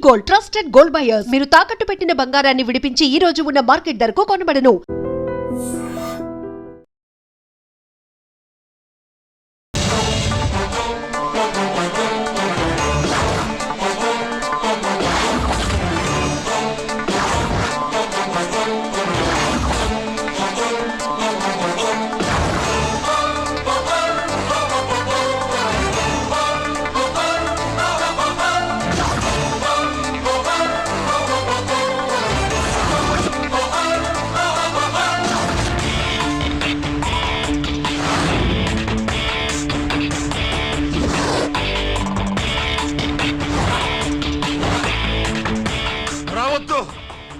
Gold, trusted gold buyers. మీరు తాకట్టు పెట్టిన బంగారాన్ని విడిపించి ఈ రోజు ఉన్న మార్కెట్ ధరకు కొనబడను.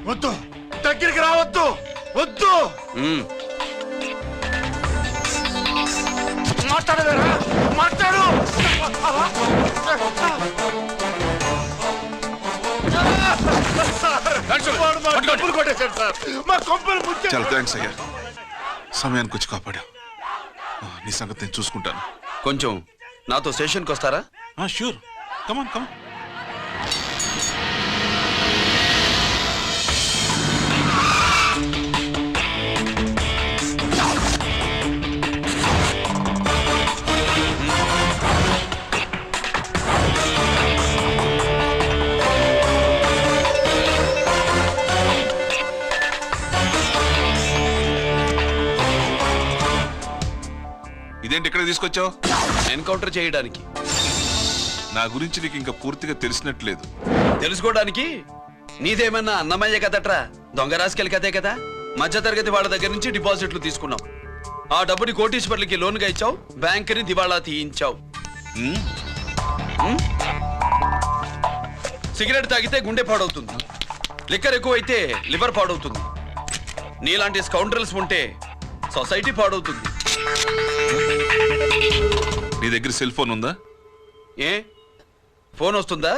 వద్దు, దగ్గరికి రావద్దు, వద్దు. మాట్లాడవేరా, మాట్లాడు. డబ్బులు కొట్టేశాడు సార్, మా కొంపలు ముచ్చాడు. చాలా థ్యాంక్స్ అయ్యా, సమయానికి వచ్చి కాపాడా. నీ సంగతి నేను చూసుకుంటాను. కొంచెం నాతో స్టేషన్కి వస్తారా? షూర్, కమాన్ కమాన్. ఇదేంటి ఇక్కడ తీసుకొచ్చావు? ఎన్కౌంటర్ చేయడానికి. నా గురించి నీకు ఇంకా పూర్తిగా తెలిసినట్లేదు. తెలుసుకోవడానికి నీదేమన్నా అన్నమయ్య కదట్రా, దొంగ రాసుకెళ్ళి కదే కదా. మధ్యతరగతి వాళ్ళ దగ్గర నుంచి డిపాజిట్లు తీసుకున్నావు, ఆ డబ్బుని కోటీశ్వర్లకి లోన్గా ఇచ్చావు, బ్యాంకుని దివాళా తీయించావు. సిగరెట్ తాగితే గుండె పాడవుతుంది, లిక్కర్ ఎక్కువైతే లివర్ పాడవుతుంది. నీలాంటి స్కౌండ్రల్స్ ఉంటే సొసైటీ పాడవుతుంది. నీ దగ్గర సెల్ ఫోన్ ఉందా? ఏ ఫోన్ వస్తుందా?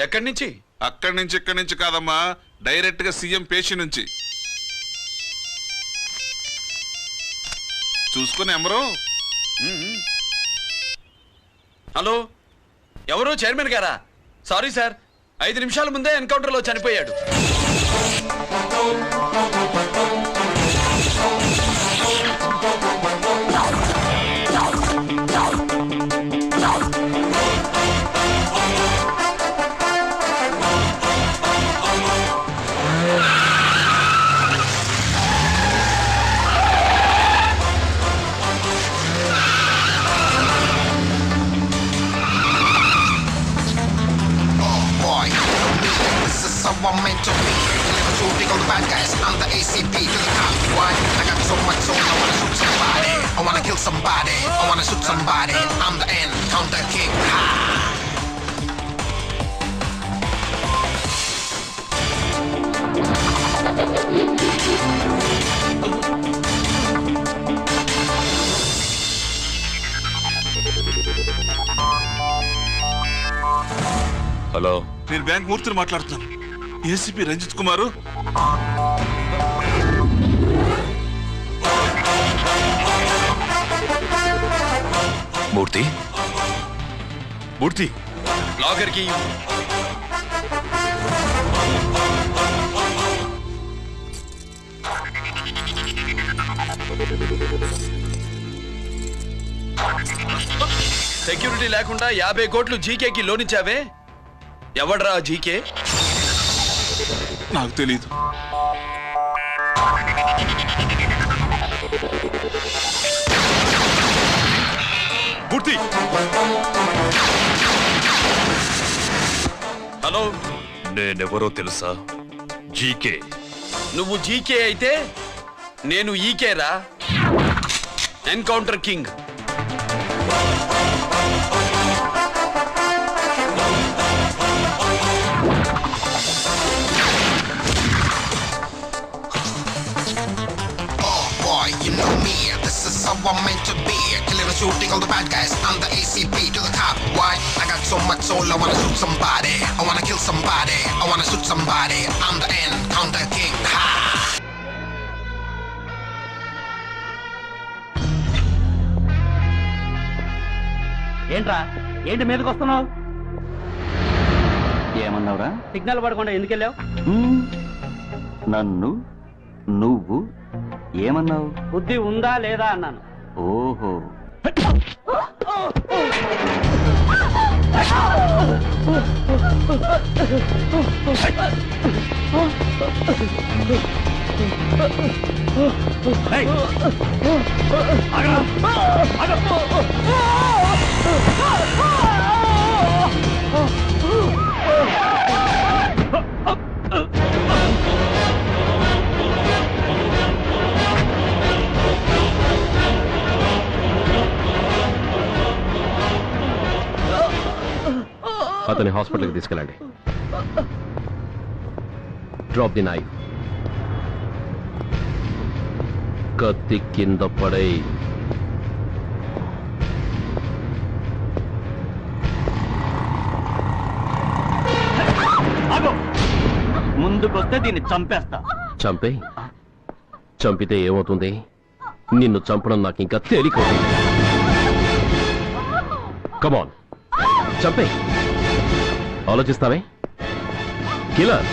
ఎక్కడి నుంచి? అక్కడి నుంచి ఇక్కడి నుంచి కాదమ్మా, డైరెక్ట్ గా సీఎం పేషి నుంచి. చూసుకుని ఎవరు? హలో, ఎవరు? చైర్మన్ గారా? సారీ సార్, 5 నిమిషాల ముందే ఎన్కౌంటర్లో చనిపోయాడు. I'm meant to be. Never shooting all the bad guys. I'm the ACP to the top. Why? I got so much soul. I wanna shoot somebody. I wanna kill somebody. I wanna shoot somebody. I'm the encounter king. Ha! Hello, నేను bank మూర్తిని మాట్లాడుతున్నాను. ACP Ranjith కుమారు. మూర్తి, మూర్తి, లాగర్కి security లేకుండా 50 కోట్లు జీకేకి loan ఇచ్చావే, ఎవడ్రా GK? నాకు తెలీదు. మూర్తి. Hello, నేనెవరో తెలుసా? జీకే. నువ్వు జీకే అయితే నేను ఈకే రా, encounter king. You know me, this is how I'm meant to be. Killing and shooting all the bad guys. I'm the ACP to the top. Why? I got so much soul. I wanna shoot somebody. I wanna kill somebody. I wanna shoot somebody. I'm the encounter king. Ha! ఏంట్రా, ఏంటి మీదకి వస్తున్నావు? ఏమన్నా వెళ్తున్నావురా? Signal పడకుండా ఎందుకు వెళ్ళావు? నన్ను నువ్వు ఏమన్నావు? బుద్ధి ఉందా లేదా అన్నాను. ఓహో, అతని హాస్పిటల్కి తీసుకెళ్ళండి. Drop the knife. కత్తి కింద పడై. ముందుకొస్తే దీన్ని చంపేస్తా. చంపే. చంపితే ఏమవుతుంది? నిన్ను చంపడం నాకు ఇంకా తేలికవుతుంది. కమాన్, చంపే. ఆలోచిస్తావే కిలర్.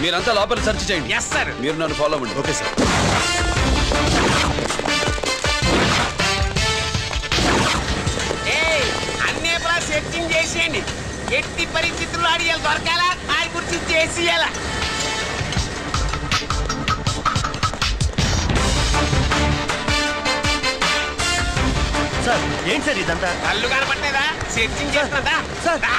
మీరంతా లోపల సెర్చ్ చేయండి. Yes sir. మీరు నన్ను ఫాలో అవ్వండి. Okay sir. అన్నే సెర్చింగ్ చేసేయండి. ఎట్టి పరిస్థితుల్లో అడియాలి దొరకాలా ఆడి గురించి చేసేయాలా. ఏంటి సార్ ఇదంతా? కళ్ళు కనపట్టలేదా? సెర్చింగ్ చేస్తున్నదా? రా.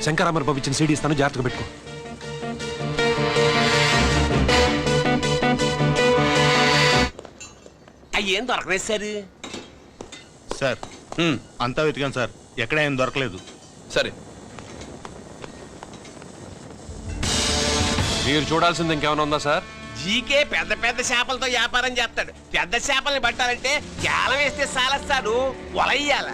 శంకరామర్ పంపించిన సీడీ ఇస్తాను, జాగ్రత్తగా పెట్టుకో. అయ్యేం దొరకలేదు సార్. సార్ అంతా వెతికాను సార్, ఎక్కడ ఏం దొరకలేదు. సరే, మీరు చూడాల్సింది ఇంకేమైనా ఉందా సార్? జీకే పెద్ద పెద్ద చేపలతో వ్యాపారం చేస్తాడు. పెద్ద చేపల్ని పట్టాలంటే కేలం వేస్తే సాలస్తాడు, వలయ్యాల.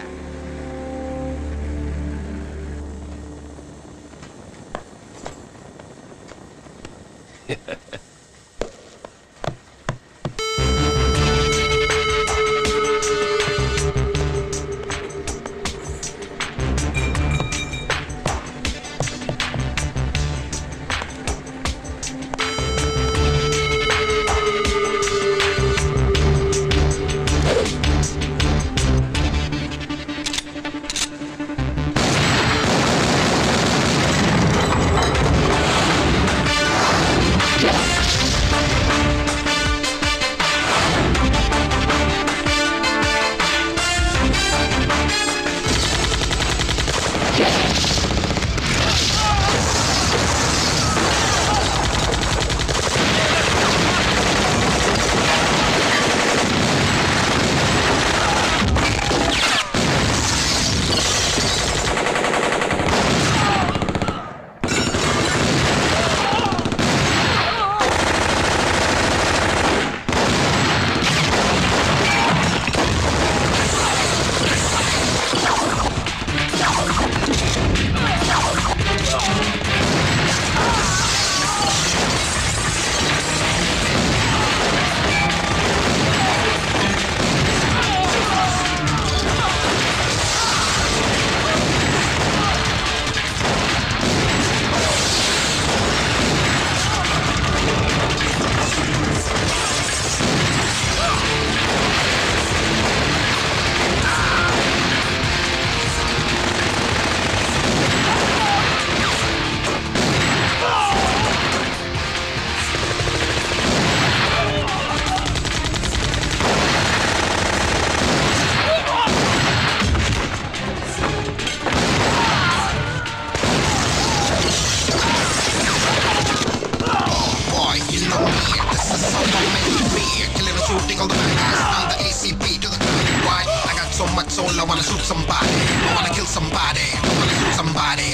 shooting all the bad guys. I'm the ACP to the top. Why? I got so much soul, I wanna shoot somebody. I wanna kill somebody. I wanna shoot somebody.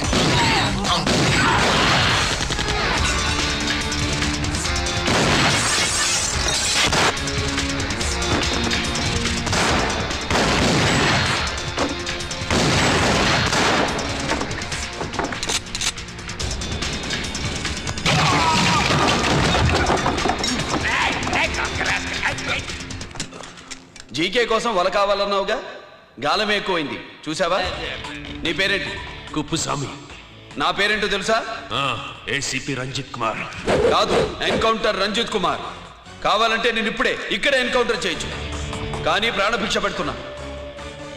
GK కోసం వల కావాలన్నావుగా, గాలం ఎక్కువైంది చూసావా? నీ పేరేంటి? కుప్పుస్వామి. నా పేరేంటో తెలుసా? ఏసీపీ రంజిత్ కుమార్. కాదు, ఎన్కౌంటర్ రంజిత్ కుమార్. కావాలంటే నేను ఇప్పుడే ఇక్కడే ఎన్కౌంటర్ చేయొచ్చు, కానీ ప్రాణభిక్ష పెడుతున్నా.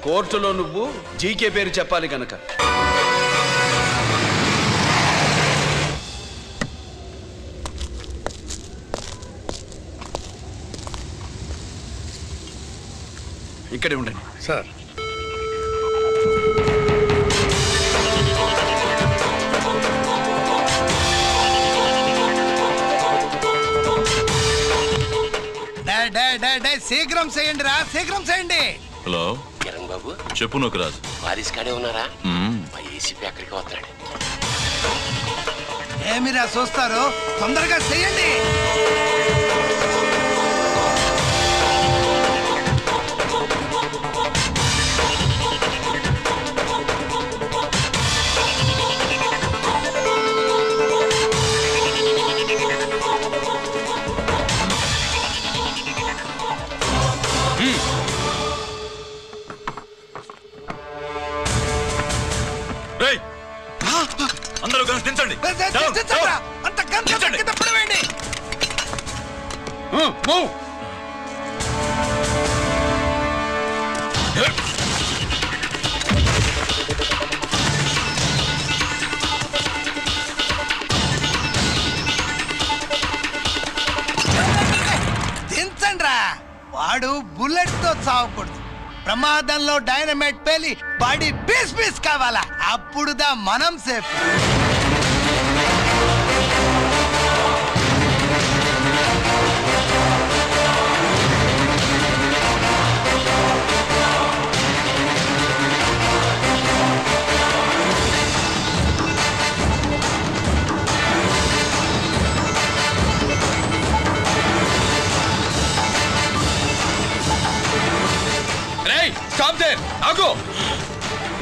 కోర్టులో నువ్వు జీకే పేరు చెప్పాలి గనక. ఇక్కడే ఉండండి సార్. శీఘ్రం చేయండి రా, శీఘ్రం చేయండి. హలో కిరణ్ బాబు, చెప్పు నూకరాజు. వారిస్ కాడే ఉన్నారా? మా ఏసీపీ అక్కడికి వస్తున్నాడు. ఏమిరా చూస్తారు, తొందరగా చేయండి. అందరూ కలిసి దించండి. అంత గంట కింద పడవేయండి. దించండ్రా. వాడు బుల్లెట్ తో చావకూడదు. ప్రమాదంలో డైనమైట్ పేలి బాడీ పీస్ పీస్ కావాలా. అప్పుడుదా మనం సేఫ్.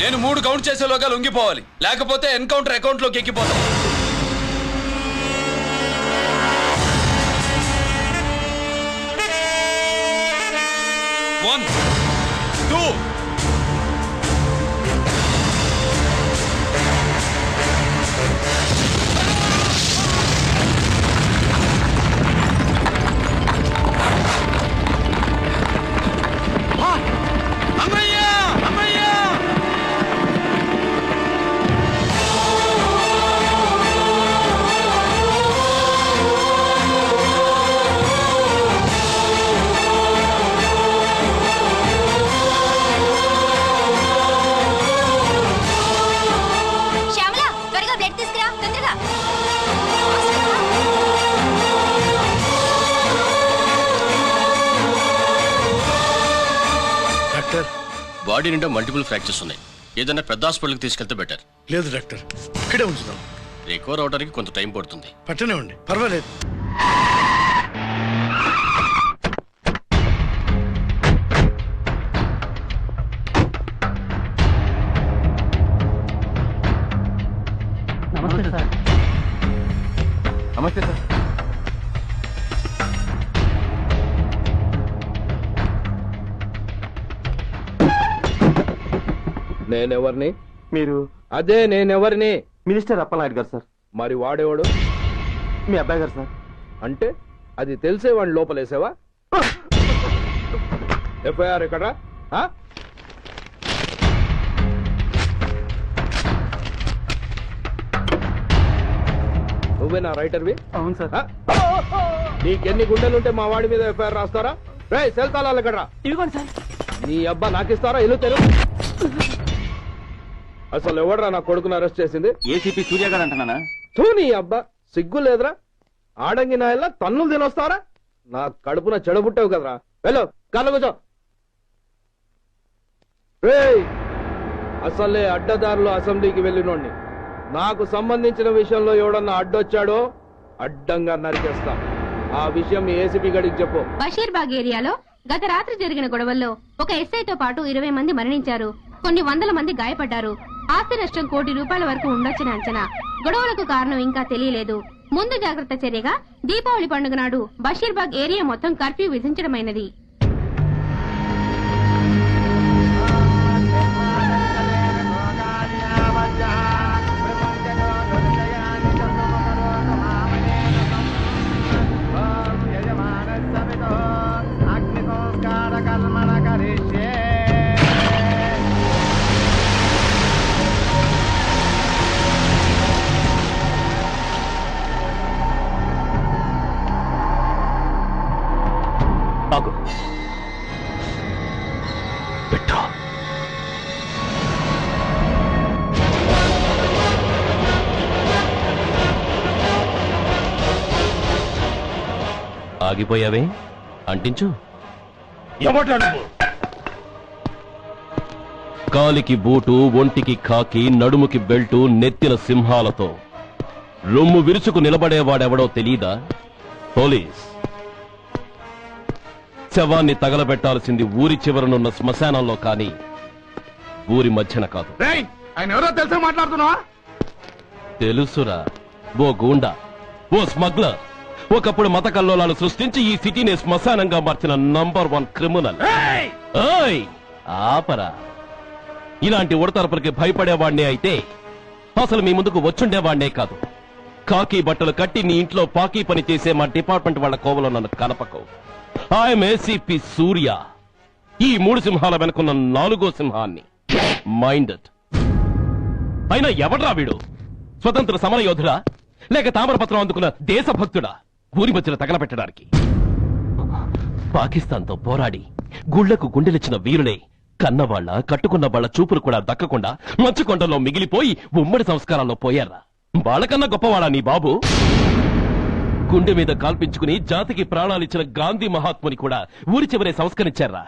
నేను 3 కౌంట్ చేసేలోగా లొంగిపోవాలి, లేకపోతే ఎన్కౌంటర్ అకౌంట్ లోకి ఎక్కిపోతాం. 1 2 బాడీ నిండా మల్టిపుల్ ఫ్రాక్చర్స్ ఉన్నాయి. ఏదైనా పెద్ద హాస్పిటల్కి తీసుకెళ్తే బెటర్. లేదు డాక్టర్, ఇక్కడే ఉంచుదాం. రికవర్ అవడానికి కొంత టైం పడుతుంది. పట్టనే ఉండి పర్వాలేదు. నమస్తే సార్. నమస్తే సార్. నేనెవరిని? మీరు అదే నేనెవరిని? మినిస్టర్ అప్పలనాయుడు గారు సార్. మరి వాడేవాడు? మీ అబ్బాయి గారు సార్. అంటే అది తెలిసే వాడిని లోపలేసావా? ఎఫ్ఐఆర్ ఎక్కడ? నువ్వేనా రైటర్వి? అవును సార్. నీకెన్ని గుండెలుంటే మా వాడి మీద ఎఫ్ఐఆర్ రాస్తారా? రే సెల్ తాళాలు ఎక్కడ్రా? ఇదిగోండి సార్. నీ అబ్బా నాకిస్తారా? ఇల్లు తెలు. అసలు ఎవడరా నా కొడుకును అరెస్ట్ చేసింది? ఏసీపీ సూర్య గారు అంటున్నానా? నీ అబ్బా సిగ్గు లేదురా? ఆడంగి నాయల్లా తన్నులు తినొస్తారా? నా కడుపున చెడబుట్టావు కదరా. వెళ్ళు కళ్ళ కూర్చో. అసలే అడ్డదారులు అసెంబ్లీకి వెళ్ళినోడిని. నాకు సంబంధించిన విషయంలో ఎవడన్నా అడ్డొచ్చాడో అడ్డంగా నరికేస్తా. ఆ విషయం ఏసీపీ గడికి చెప్పు. బషీర్బాగ్ ఏరియాలో గత రాత్రి జరిగిన గొడవల్లో ఒక ఎస్ఐతో పాటు 20 మంది మరణించారు. కొన్ని వందల మంది గాయపడ్డారు. ఆస్తి నష్టం ₹1 కోటి వరకు ఉండొచ్చని అంచనా. గొడవలకు కారణం ఇంకా తెలియలేదు. ముందు జాగ్రత్త చర్యగా దీపావళి పండుగ నాడు బషీర్బాగ్ ఏరియా మొత్తం కర్ఫ్యూ విధించడమైనది. ఆగిపోయావే? అంటించు. కాలికి బూటు, ఒంటికి కాకి, నడుముకి బెల్టు, నెత్తిన సింహాలతో రొమ్ము విరుచుకు నిలబడేవాడెవడో తెలీదా? పోలీస్. శవాన్ని తగలబెట్టాల్సింది ఊరి చివరనున్న శ్మశానంలో కానీ ఊరి మధ్యన కాదు. ఆయన ఎవరో తెలుసా మాట్లాడుతున్నావా? తెలుసురా. ఓ గూండా, ఓ స్మగ్లర్, ఒకప్పుడు మత కల్లోలాలు సృష్టించి ఈ సిటీని శ్మశానంగా మార్చిన నంబర్ 1 క్రిమినల్. ఆపరా. ఇలాంటి ఉడతరపులకి భయపడేవాడిని అయితే అసలు మీ ముందుకు వచ్చుండేవాడినే కాదు. కాకి బట్టలు కట్టి నీ ఇంట్లో పాకీ పని చేసే మా డిపార్ట్మెంట్ వాళ్ళ కోవలో నన్ను కలపకు. ఐఎమ్ ఏసీపీ సూర్య, ఈ 3 సింహాల వెనుకున్న 4వ సింహాన్ని. మైండెడ్. అయినా ఎవడ్రా వీడు? స్వతంత్ర సమర యోధుడా లేక తామరపత్రం అందుకున్న దేశభక్తుడా ఊరి మధ్యన తగలపెట్టడానికి? పాకిస్తాన్తో పోరాడి గుళ్లకు గుండెలిచ్చిన వీరులే కన్నవాళ్ల కట్టుకున్న వాళ్ల చూపులు కూడా దక్కకుండా మంచుకొండలో మిగిలిపోయి ఉమ్మడి సంస్కారాల్లో పోయారా? వాళ్ళకన్నా గొప్పవాడా నీ బాబు? గుండె మీద కాల్పించుకుని జాతికి ప్రాణాలిచ్చిన గాంధీ మహాత్ముని కూడా ఊరి చివరే సంస్కరించారా?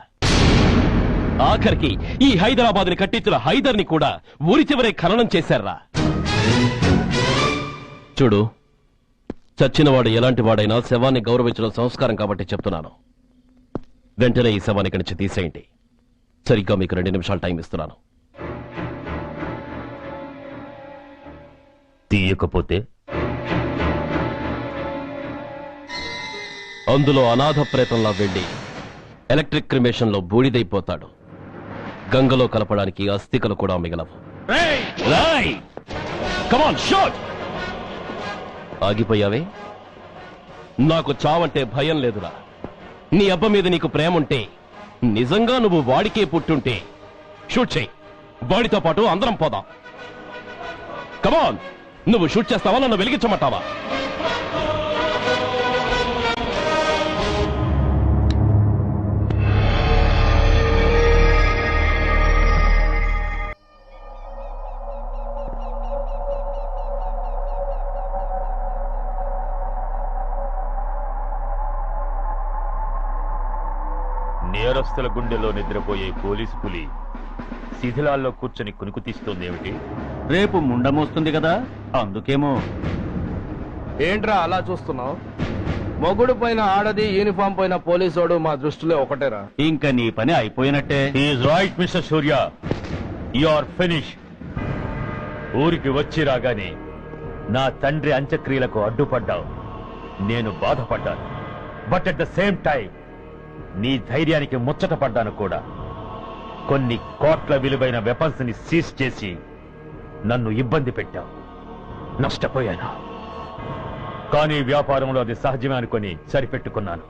ఆఖరికి ఈ హైదరాబాద్ ని కట్టించిన హైదర్ ని కూడా ఊరి చివరే ఖననం చేశారా? చూడు, చచ్చినవాడు ఎలాంటి వాడైనా శవాన్ని గౌరవించడం సంస్కారం కాబట్టి చెప్తున్నాను. వెంటనే ఈ శవాన్ని ఇక్కడి నుంచి తీసేయండి. సరిగ్గా మీకు 2 నిమిషాలు టైం ఇస్తున్నాను. తీయకపోతే అందులో అనాథ ప్రేతంలా వెళ్లి ఎలక్ట్రిక్ క్రిమేషన్ లో బూడిదైపోతాడు. గంగలో కలపడానికి అస్థికలు కూడా మిగలవు. ఆగిపోయావే? నాకు చావంటే భయం లేదురా. నీ అబ్బ మీద నీకు ప్రేముంటే, నిజంగా నువ్వు వాడికే పుట్టుంటే షూట్ చేయి. వాడితో పాటు అందరం పోదాం. కమాన్, నువ్వు షూట్ చేస్తావా, నన్ను వెలిగించమంటావా? నేరస్తుల గుండెలో నిద్రపోయే పోలీసు పులి శిథిలాల్లో కూర్చొని కునుకు తీస్తోందేమిటి? రేపు ముండమోస్తుంది కదా, అందుకేమో. ఏంట్రా అలా చూస్తున్నావు? మొగుడు పైన ఆడది, యూనిఫామ్ పైన పోలీసోడు మా దృష్టిలో ఒకటేరా. ఇంకా నీ పని అయిపోయినట్టే. Is right mister Surya, you are finish. ఊరికి వచ్చి రాగానే నా తండ్రి అంత్యక్రియలకు అడ్డుపడ్డావు. నేను బాధపడ్డాను. But at the same time నీ ధైర్యానికి ముచ్చట పడ్డాను కూడా. కొన్ని కోట్ల విలువైన వెపన్స్ ని సీజ్ చేసి నన్ను ఇబ్బంది పెట్టావు. నష్టపోయాను. కానీ వ్యాపారంలో అది సహజమే అనుకొని సరిపెట్టుకున్నాను.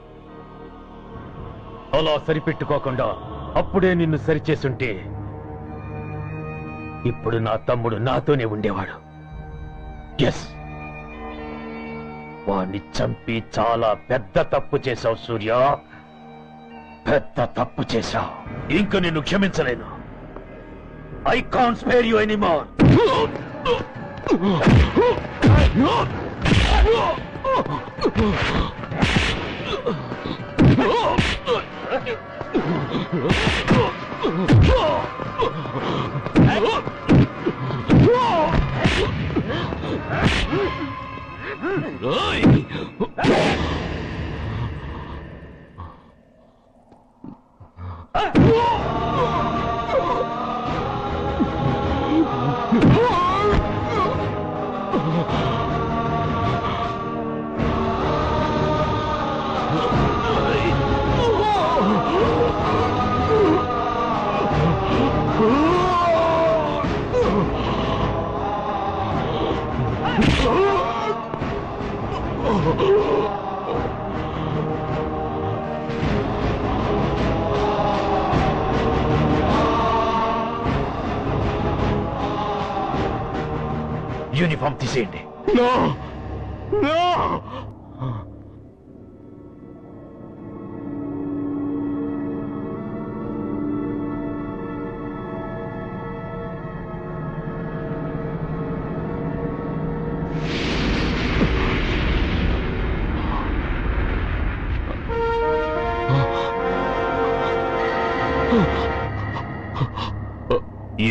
అలా సరిపెట్టుకోకుండా అప్పుడే నిన్ను సరిచేస్తుంటే ఇప్పుడు నా తమ్ముడు నాతోనే ఉండేవాడు. ఎస్, వాణ్ణి చంపి చాలా పెద్ద తప్పు చేశావు సూర్య. పెద్ద తప్పు చేశావు. ఇంక నిన్ను క్షమించలేను. I can't spare you anymore. Uniform తీసేయండి.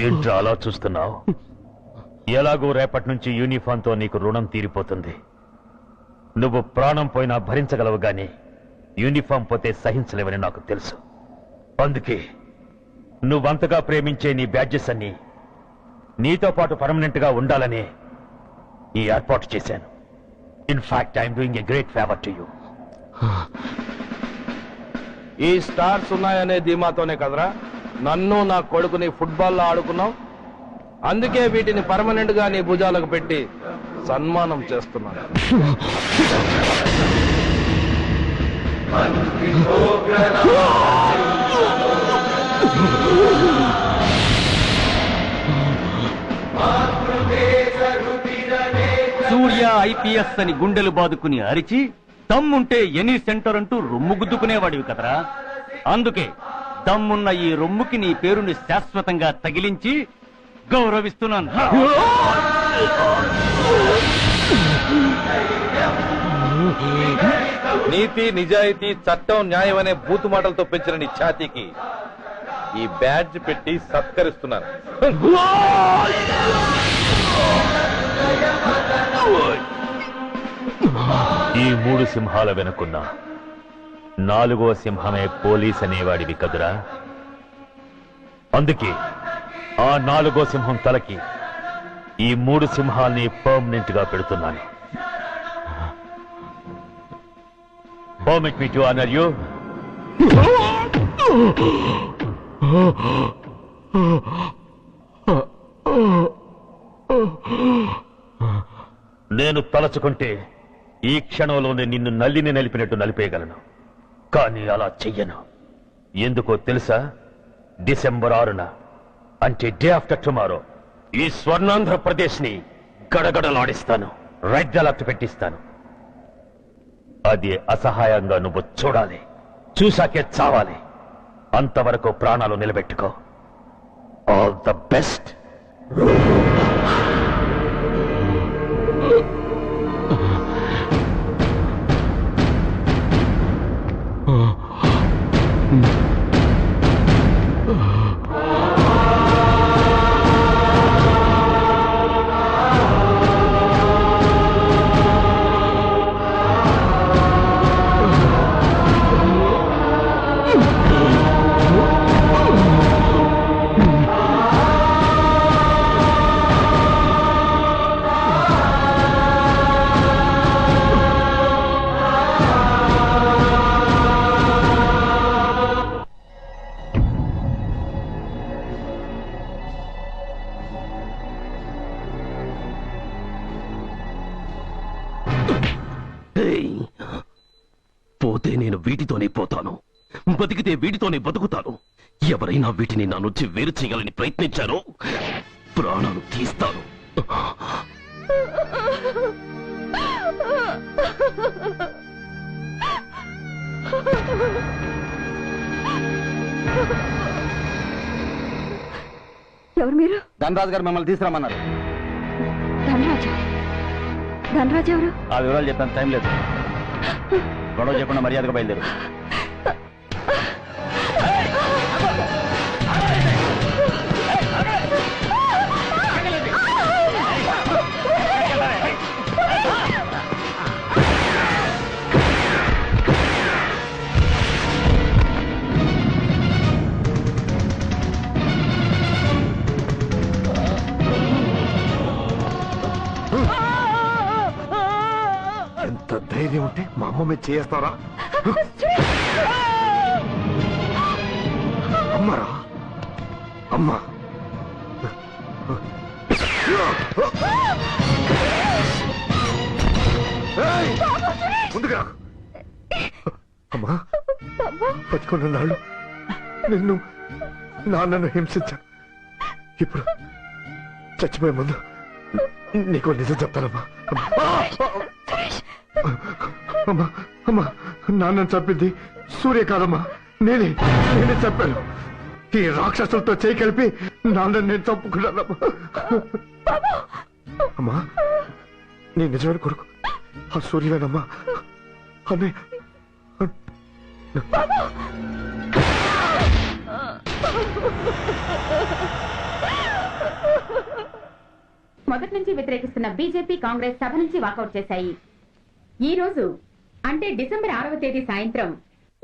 ఏంట్రా అలా చూస్తున్నావు? ఎలాగో రేపటి నుంచి యూనిఫామ్తో నీకు రుణం తీరిపోతుంది. నువ్వు ప్రాణం పోయినా భరించగలవు గాని యూనిఫామ్ పోతే సహించలేవని నాకు తెలుసు. అందుకే నువ్వంతగా ప్రేమించే నీ బ్యాడ్జెస్ అన్ని నీతో పాటు పర్మనెంట్ గా ఉండాలని ఈ ఏర్పాటు చేశాను. In fact I'm doing a great favour to you. ఈ స్టార్స్ ఉన్నాయనే ధీమాతోనే కదరా నన్ను నా కొడుకుని ఫుట్బాల్లో ఆడుకున్నావు. అందుకే వీటిని పర్మనెంట్ గా నీ భుజాలకు పెట్టి సన్మానం చేస్తున్నాను. సూర్య ఐపీఎస్ అని గుండెలు బాదుకుని అరిచి దమ్ముంటే ఎనీ సెంటర్ అంటూ రొమ్ము గుద్దుకునేవాడివి కదరా. అందుకే దమ్మున్న ఈ రొమ్ముకి నీ పేరుని శాశ్వతంగా తగిలించి గౌరవిస్తున్నాను. నీతి, నిజాయితీ, చట్టం, న్యాయం అనే బూతు మాటలతో పెంచిన నీ ఛాతీకి ఈ బ్యాడ్జ్ పెట్టి సత్కరిస్తున్నాను. ఈ 3 సింహాల వెనుకున్న 4వ సింహమే పోలీస్ అనేవాడివి కదురా. అందుకే ఆ 4వ సింహం తలకి ఈ 3 సింహాల్ని పర్మనెంట్ గా పెడుతున్నాను. Permit me to honor you. నేను తలచుకుంటే ఈ క్షణంలోనే నిన్ను నల్లిని నలిపినట్టు నలిపేయగలను. కానీ అలా చెయ్యను. ఎందుకో తెలుసా? డిసెంబర్ 6న అంటే డే ఆఫ్టర్ టుమారో ఈ స్వర్ణాంధ్రప్రదేశ్ ని గడగడలాడిస్తాను. రెడ్ అలర్ట్ పెట్టిస్తాను. అది అసహాయంగా నువ్వు చూడాలి. చూశాకే చావాలి. అంతవరకు ప్రాణాలు నిలబెట్టుకో. All the best. పోతే నేను వీటితోనే పోతాను, బతికితే వీటితోనే బతుకుతాను. ఎవరైనా వీటిని నా నుంచి వేరు చేయాలని ప్రయత్నించారో ప్రాణాలు తీస్తాను. ఎవరు మీరు? ధనరాజు గారు మిమ్మల్ని తీసుకురమ్మన్నారు. ధనరాజు? ధనరాజు ఎవరు? ఆ వివరాలు చెప్పాను, టైం లేదు. గొడవ చెప్పకుండా మర్యాదగా బయలుదేరు. ఎంత ధైర్యం ఉంటే మా అమ్మ మీద చేస్తారా? అమ్మరా అమ్మా, ముందుగా అమ్మా, బతుకున్న నాళ్ళు నిన్ను నాన్నను హింసించాను. ఇప్పుడు చచ్చిపోయే ముందు నీకు నిజం చెప్తానమ్మా. అమ్మా అమ్మా, నాన్నను చంపింది సూర్య కాదమ్మా, నేనే చెప్పాను. ఈ రాక్షసులతో చేయి కలిపి నాన్నని నేను చంపుకున్నానమ్మా. అమ్మా, నీ నిజమైన కొడుకు ఆ సూర్యవేనమ్మా. అన్నయ్య మొదటి నుంచి వ్యతిరేకిస్తున్న బీజేపీ, కాంగ్రెస్ సభ నుంచి వాకౌట్ చేశాయి. ఈ రోజు అంటే డిసెంబర్ 6వ తేదీ సాయంత్రం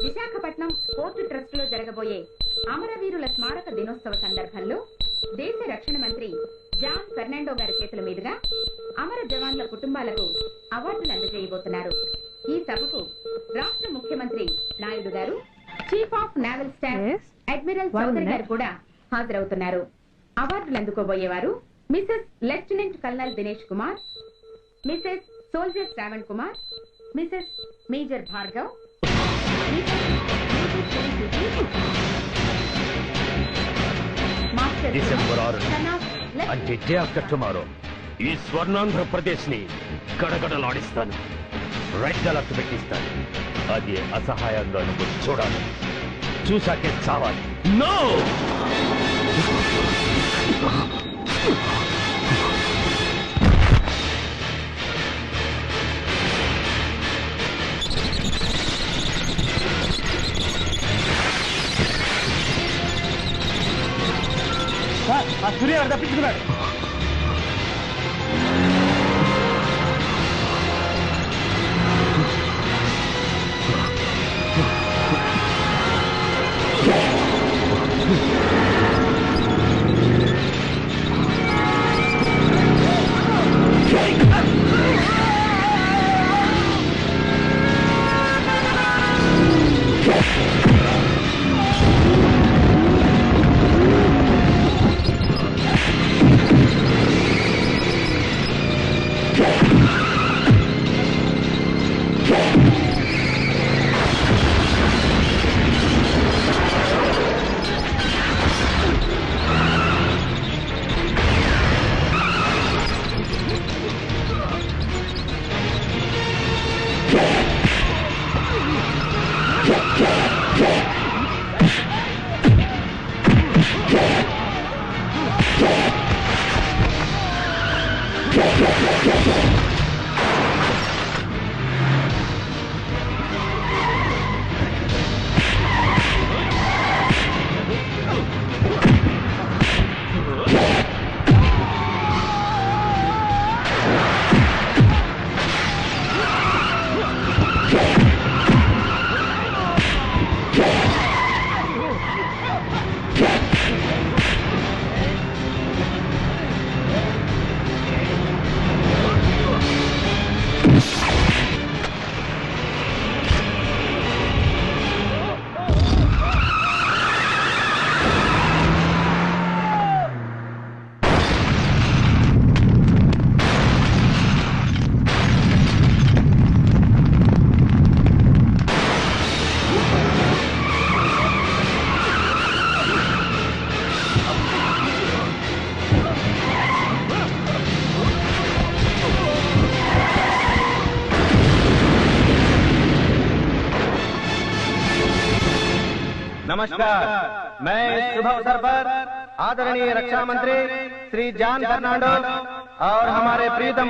విశాఖపట్నం పోర్టు ట్రస్ట్ లో జరగబోయే అమరవీరుల స్మారక దినోత్సవ సందర్భంలో దేశ రక్షణ మంత్రి జాన్ ఫెర్నాండో గారి చేతుల మీదుగా అమర జవాన్ల కుటుంబాలకు అవార్డులు అందజేయబోతున్నారు. ఈ సభకు రాష్ట్ర ముఖ్యమంత్రి నాయుడు గారు, chief of naval staff admiral Chowdhury గారు కూడా హాజరవుతున్నారు. అవార్డులు అందుకోబోయేవారు Mrs lieutenant colonel Dinesh Kumar, Mrs soldier Shravan Kumar, Mrs major Bhargav, December 6 అంటే డే ఆఫ్టర్ టుమారో ఈ స్వర్ణాంధ్రప్రదేశ్ ని గడగడలాడిస్తాను. రెడ్ అలర్ట్ పెట్టిస్తాను. అది అసహాయంగా నువ్వు చూడాలి. చూశాకే చావాలి. నో సూర్య తప్పించుకున్నాడు. नमस्कार, मैं इस शुभ अवसर पर आदरणीय रक्षा मंत्री श्री जॉन फर्नांडो और हमारे प्रीतम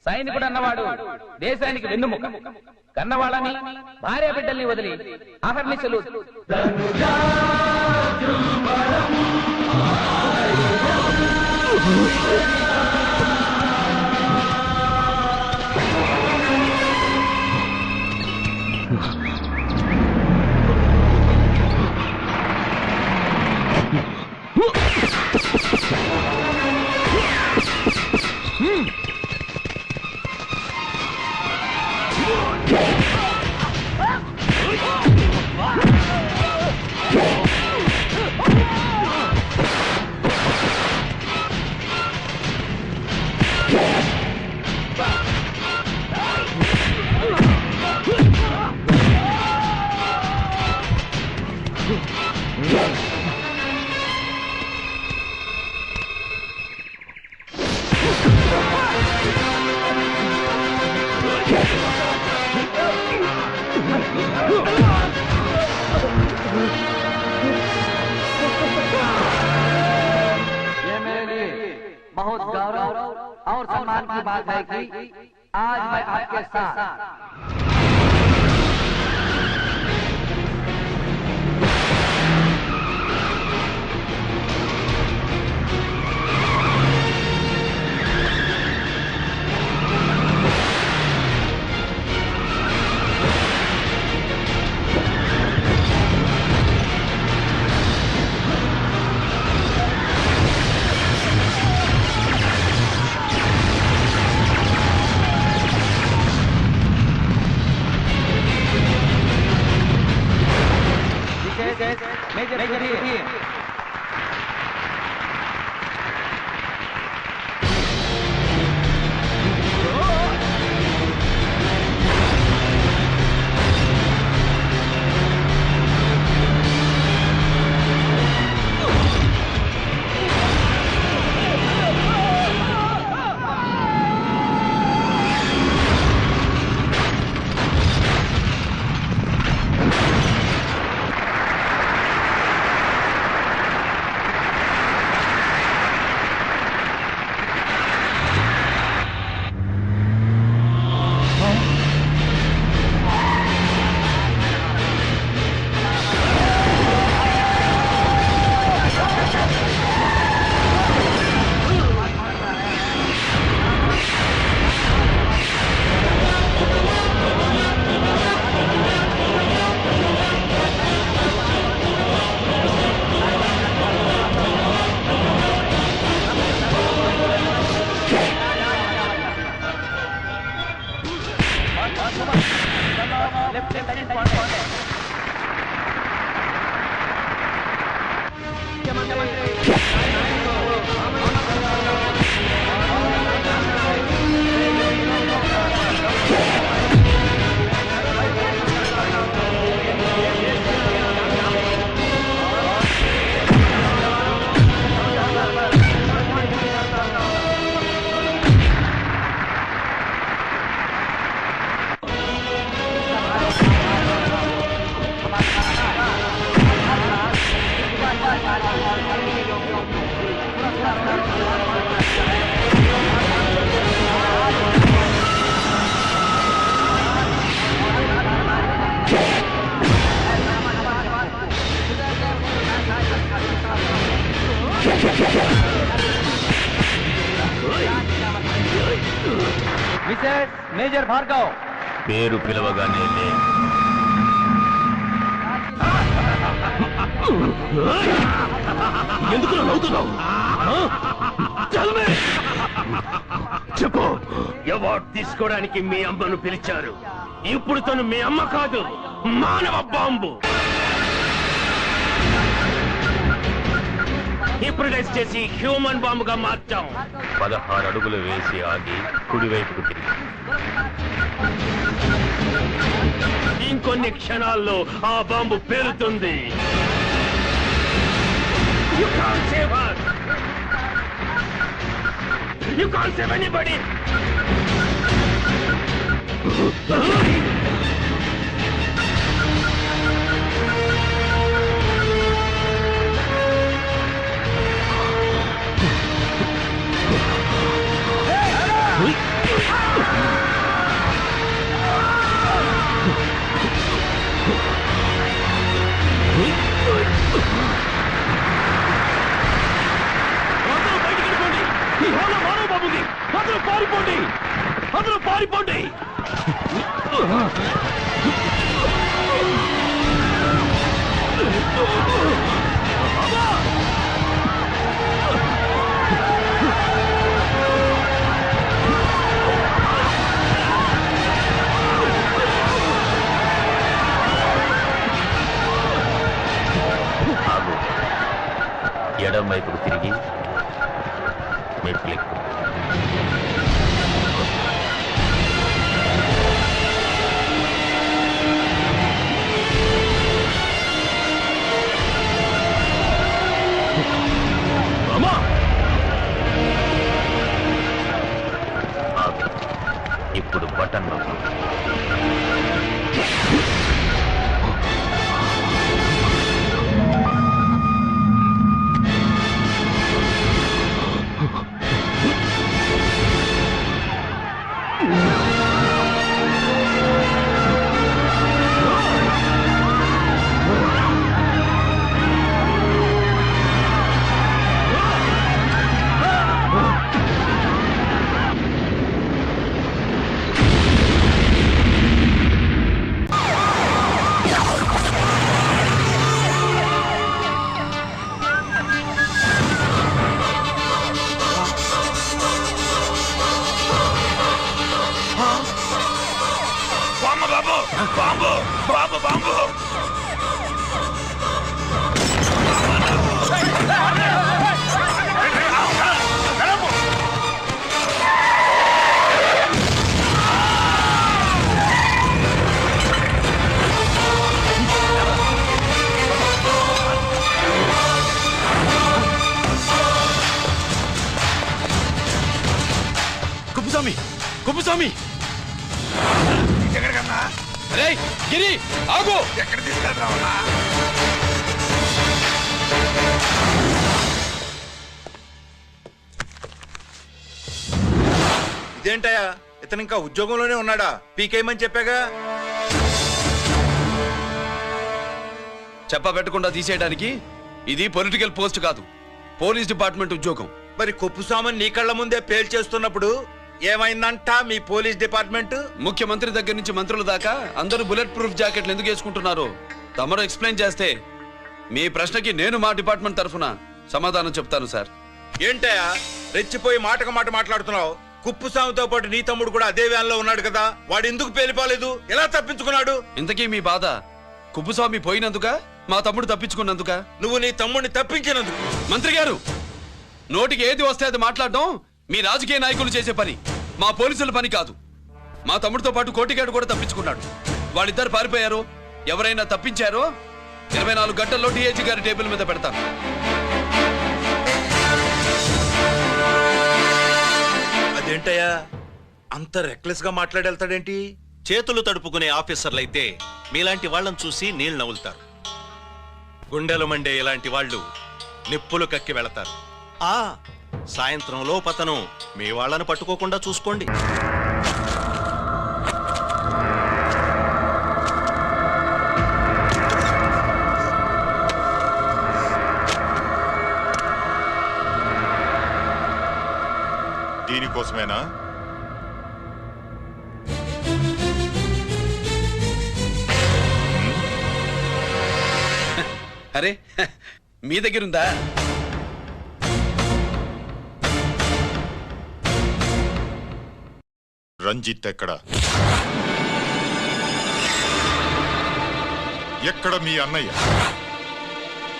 సైనికుడు అన్నవాడు దేశానికి వెన్నుముక. కన్నవాళ్ళని భార్య బిడ్డల్ని వదిలి అహర్నిశలు बहुत गौरव और सम्मान की बात है कि आज मैं आपके साथ మిసెస్ మేజర్ భార్గవ్. పేరు పిలవగానే లే. ఎందుకు నవ్వుతున్నావు? చెప్పు, అవార్డు తీసుకోవడానికి మీ అమ్మను పిలిచారు. ఇప్పుడు తను మీ అమ్మ కాదు, మానవ బాంబు. హిప్నటైజ్ చేసి హ్యూమన్ బాంబుగా మార్చాం. 16 అడుగులు వేసి ఆగి కుడివైపుకు తిరిగి ఇంకొన్ని క్షణాల్లో ఆ bomb పేలుతుంది. You can't save her. You can't save anybody. పారిపోండి, అందరూ పారిపోండి. ఎడం వైపుకు తిరిగి మెట్లెక్కు. ఇప్పుడు బటన్ నొక్కు. కుప్పస్వామి ఎక్కడికన్నా రేయ్ గిరి ఆగు. ఎక్కడ తీసుకెళ్తావన్నా? ఇదేంటయ్యా, ఇతను ఇంకా ఉద్యోగంలోనే ఉన్నాడా? పీకేయమని చెప్పాగా. చెప్ప పెట్టకుండా తీసేయడానికి ఇది పొలిటికల్ పోస్ట్ కాదు, పోలీస్ డిపార్ట్మెంట్ ఉద్యోగం. మరి కుప్పుస్వామిని నీ కళ్ళ ముందే పేల్చేస్తున్నప్పుడు ఏమైందంట మీ పోలీస్ డిపార్ట్మెంట్? ముఖ్యమంత్రి దగ్గర నుంచి మంత్రుల దాకా అందరూ బుల్లెట్ ప్రూఫ్ జాకెట్లు ఎందుకు వేసుకుంటున్నారు తమరు ఎక్స్ప్లెయిన్ చేస్తే మీ ప్రశ్నకి నేను మా డిపార్ట్మెంట్ తరఫున సమాధానం చెప్తాను సార్. ఏంటయ్యా రెచ్చిపోయి మాటకు మాట మాట్లాడుతున్నావు? కుప్పుస్వామితో పాటు నీ తమ్ముడు కూడా అదే వ్యాన్లో ఉన్నాడు కదా, వాడు ఎందుకు పేలిపోలేదు? ఎలా తప్పించుకున్నాడు? ఇంతకీ మీ బాధ కుప్పుస్వామి పోయినందుక, మా తమ్ముడు తప్పించుకున్నందుక? నువ్వు నీ తమ్ముడిని తప్పించినందుకు. మంత్రి గారు, నోటికి ఏది వస్తే అది మాట్లాడడం మీ రాజకీయ నాయకులు చేసే పని, మా పోలీసుల పని కాదు. మా తమ్ముడితో పాటు కోటిగాడు కూడా తప్పించుకున్నాడు. వాళ్ళిద్దరు పారిపోయారు. ఎవరైనా తప్పించారో 24 గంటల్లో డిఐజీ గారి టేబుల్ మీద పెడతాను. అదేంటయ్యా అంత రెక్లెస్ గా మాట్లాడేళ్తాడేంటి? చేతులు తడుపుకునే ఆఫీసర్లైతే మీలాంటి వాళ్ళని చూసి నీళ్లు నవ్వులుతారు. గుండెలు మండే ఇలాంటి వాళ్ళు నిప్పులు కక్కి వెళతారు. సాయంత్రంలో పతను మీ వాళ్ళని పట్టుకోకుండా చూసుకోండి. దీనికోసమేనా? అరే మీ దగ్గరుందా? రంజిత్ ఎక్కడ? ఎక్కడ మీ అన్నయ్య?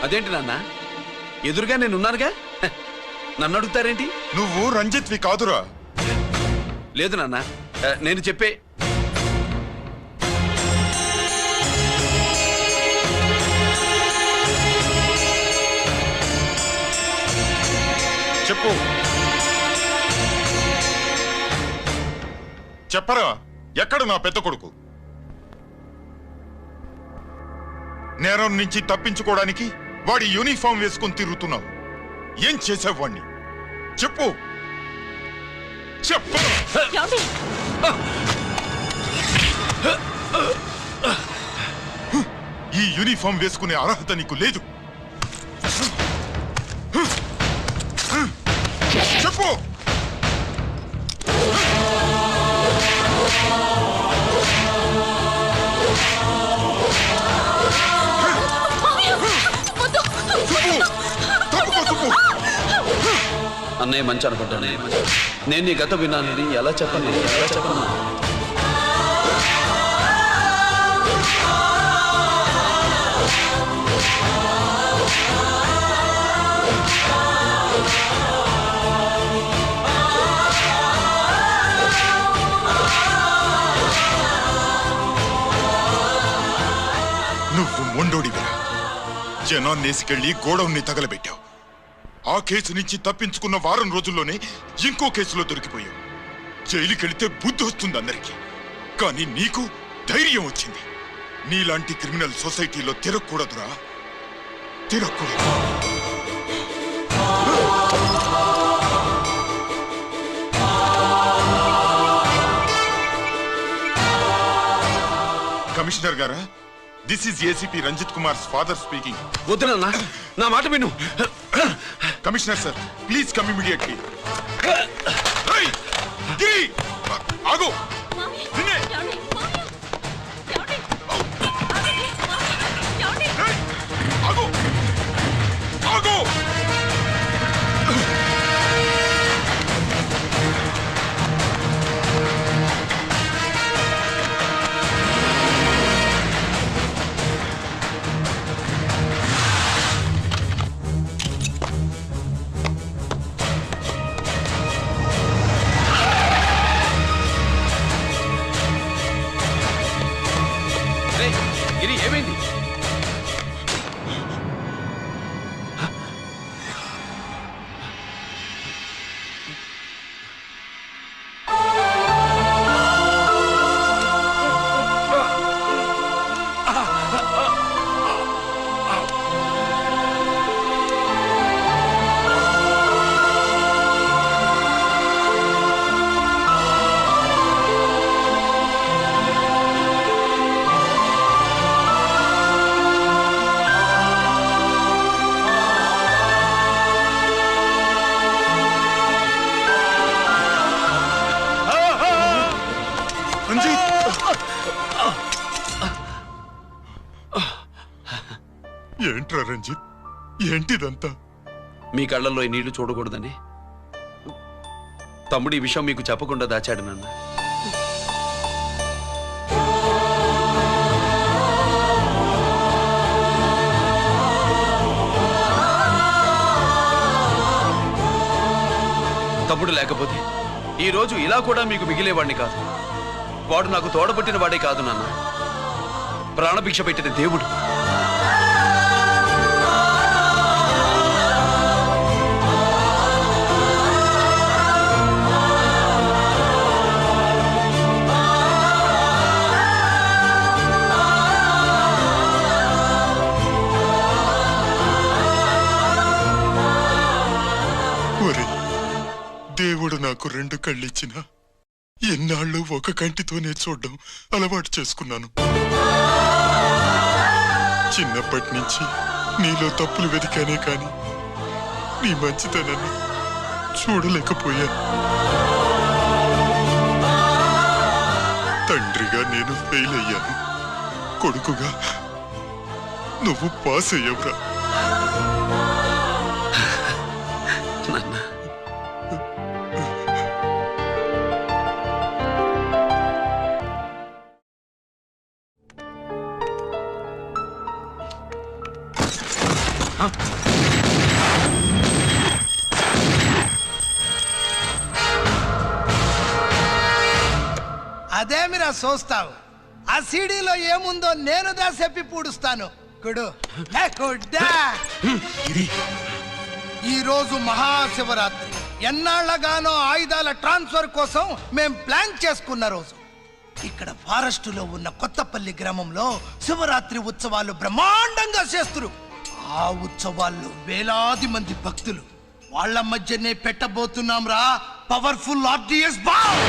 అదేంటి నాన్న, ఎదురుగా నేనున్నానుగా, నన్ను అడుగుతారేంటి? నువ్వు రంజిత్వి కాదురా. లేదు నాన్న, నేను చెప్పే చెప్పు. చెప్పరా, ఎక్కడ నా పెద్ద కొడుకు? నేరం నుంచి తప్పించుకోవడానికి వాడి యూనిఫామ్ వేసుకుని తిరుగుతున్నావు. ఏం చేసావు వాణ్ణి? చెప్పు చెప్పు. ఈ యూనిఫామ్ వేసుకునే అర్హత నీకు లేదు. చెప్పు. అన్నయ్య మంచి అనుకుంటానే. నేను నీ గత విన్నానని ఎలా చెప్పను? నువ్వు మొండోడివిరా. జనాన్నేసికెళ్ళి గోడౌన్ని తగలబెట్టావు. ఆ కేసు నుంచి తప్పించుకున్న వారం రోజుల్లోనే ఇంకో కేసులో దొరికిపోయావు. జైలుకెళ్తే బుద్ధి వస్తుంది అందరికీ, కానీ నీకు ధైర్యం వచ్చింది. నీలాంటి క్రిమినల్ సొసైటీలో తిరగకూడదురా, తిరగకూడదు. కమిషనర్ గారా, this is ACP Ranjith Kumar father speaking. వద్దునన్నా, నా మాట విను. Commissioner sir, please come immediately. ఆగు. ఆగు. ఆగు. గిరి, ఏమైంది? రంజిత్, ఏంటిదంతా? మీ కళ్ళల్లో ఈ నీళ్లు చూడకూడదని తమ్ముడు ఈ విషయం మీకు చెప్పకుండా దాచాడు నాన్న. తమ్ముడు లేకపోతే ఈ రోజు ఇలా కూడా మీకు మిగిలేవాడిని కాదు. వాడు నాకు తోడబుట్టిన వాడే కాదు నాన్న, ప్రాణభిక్ష పెట్టిన దేవుడు. దేవుడు నాకు 2 కళ్ళిచ్చినా ఎన్నాళ్ళు ఒక కంటితోనే చూడడం అలవాటు చేసుకున్నాను. చిన్నప్పటి నుంచి నీలో తప్పులు వెతికానే కాని నీ మంచితనాన్ని చూడలేకపోయాను. తండ్రిగా నేను ఫెయిల్ అయ్యాను, కొడుకుగా నువ్వు పాస్ అయ్యవురా. అదేమిరా చూస్తావు? ఆ సీడీలో ఏముందో నేనుదా చెప్పి పూడుస్తాను. కుడు ఈ రోజు మహాశివరాత్రి. ఎన్నాళ్లగానో ఆయుధాల ట్రాన్స్ఫర్ కోసం మేం ప్లాన్ చేసుకున్న రోజు. ఇక్కడ ఫారెస్టులో ఉన్న కొత్తపల్లి గ్రామంలో శివరాత్రి ఉత్సవాలు బ్రహ్మాండంగా చేస్తురు. ఆ ఉత్సవాల్లో వేలాది మంది భక్తులు. వాళ్ళ మధ్యనే పెట్టబోతున్నాం రా పవర్ఫుల్ ఆర్డిఎస్ బాంబ్.